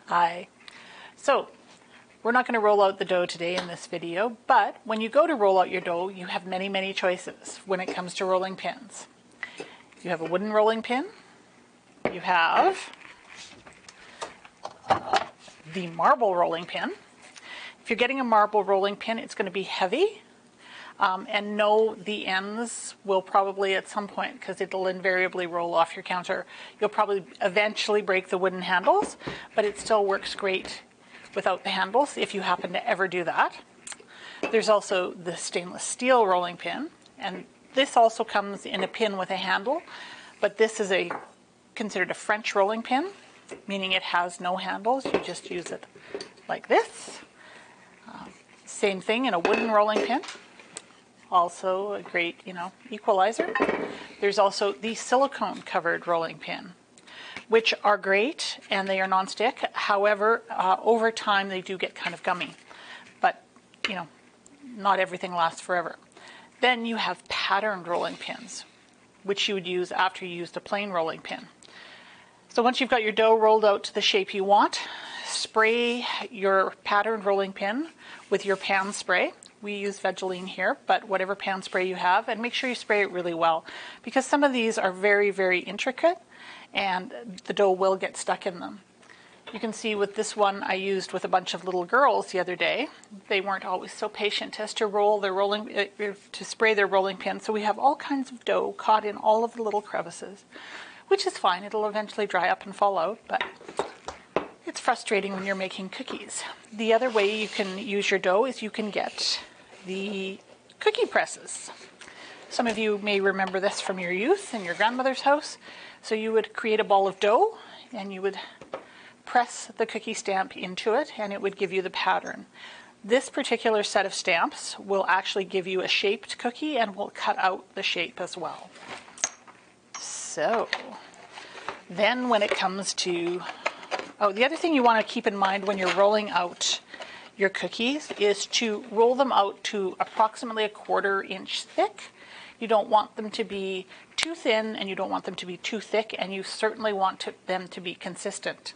Hi. So we're not going to roll out the dough today in this video, but when you go to roll out your dough, you have many choices when it comes to rolling pins. You have a wooden rolling pin. You have the marble rolling pin. If you're getting a marble rolling pin, it's going to be heavy. And no, the ends will probably at some point, because it'll invariably roll off your counter, you'll probably eventually break the wooden handles, but it still works great without the handles if you happen to ever do that. There's also the stainless steel rolling pin, and this also comes in a pin with a handle, but this is considered a French rolling pin, meaning it has no handles. You just use it like this. Same thing in a wooden rolling pin. Also a great, equalizer. There's also the silicone covered rolling pin, which are great and they are non-stick. However, over time they do get kind of gummy, but not everything lasts forever. Then you have patterned rolling pins, which you would use after you used a plain rolling pin. So once you've got your dough rolled out to the shape you want, spray your patterned rolling pin with your pan spray. We use Vegeline here, but whatever pan spray you have, and make sure you spray it really well, because some of these are very intricate and the dough will get stuck in them. You can see with this one I used with a bunch of little girls the other day. They weren't always so patient as to spray their rolling pin, so we have all kinds of dough caught in all of the little crevices, which is fine. It'll eventually dry up and fall out, but it's frustrating when you're making cookies. The other way you can use your dough is you can get the cookie presses. Some of you may remember this from your youth in your grandmother's house. So you would create a ball of dough and you would press the cookie stamp into it and it would give you the pattern. This particular set of stamps will actually give you a shaped cookie and will cut out the shape as well. So then when it comes to the other thing you want to keep in mind when you're rolling out your cookies is to roll them out to approximately a 1/4 inch thick. You don't want them to be too thin and you don't want them to be too thick, and you certainly want them to be consistent.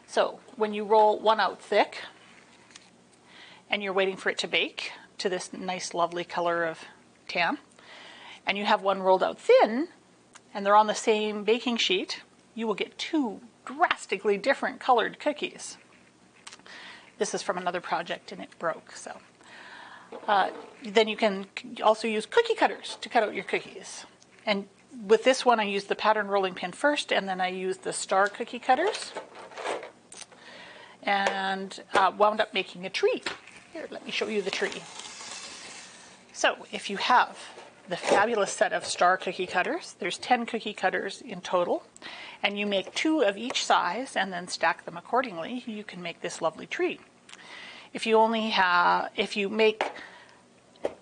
So when you roll one out thick and you're waiting for it to bake to this nice lovely color of tan, and you have one rolled out thin and they're on the same baking sheet, you will get two drastically different colored cookies. This is from another project and it broke. So then you can also use cookie cutters to cut out your cookies. And with this one I used the pattern rolling pin first, and then I used the star cookie cutters and wound up making a tree. Here, let me show you the tree. So if you have the fabulous set of star cookie cutters, there's 10 cookie cutters in total, and you make 2 of each size and then stack them accordingly, you can make this lovely tree. If you make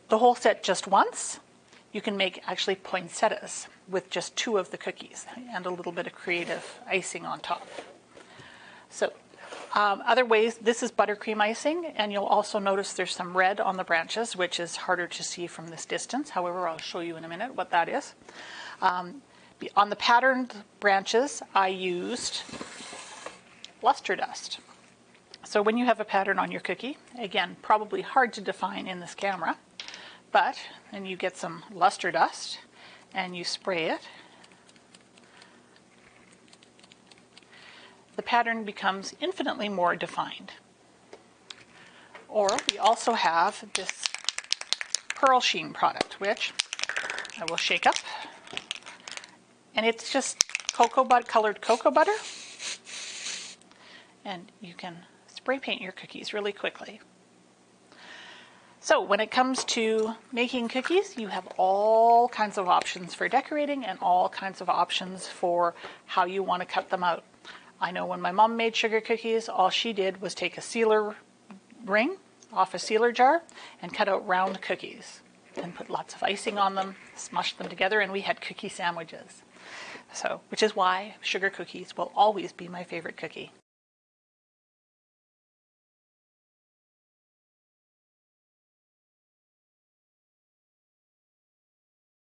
the whole set just once, you can make actually poinsettias with just 2 of the cookies and a little bit of creative icing on top. So other ways, this is buttercream icing, and you'll also notice there's some red on the branches, which is harder to see from this distance. However, I'll show you in a minute what that is. On the patterned branches, I used luster dust. So when you have a pattern on your cookie, again, probably hard to define in this camera, but then you get some luster dust and you spray it. The pattern becomes infinitely more defined. Or we also have this Pearl Sheen product, which I will shake up. And it's just colored cocoa butter. And you can spray paint your cookies really quickly. So when it comes to making cookies, you have all kinds of options for decorating and all kinds of options for how you want to cut them out. I know when my mom made sugar cookies, all she did was take a sealer ring off a sealer jar and cut out round cookies and put lots of icing on them, smushed them together, and we had cookie sandwiches. So, which is why sugar cookies will always be my favorite cookie.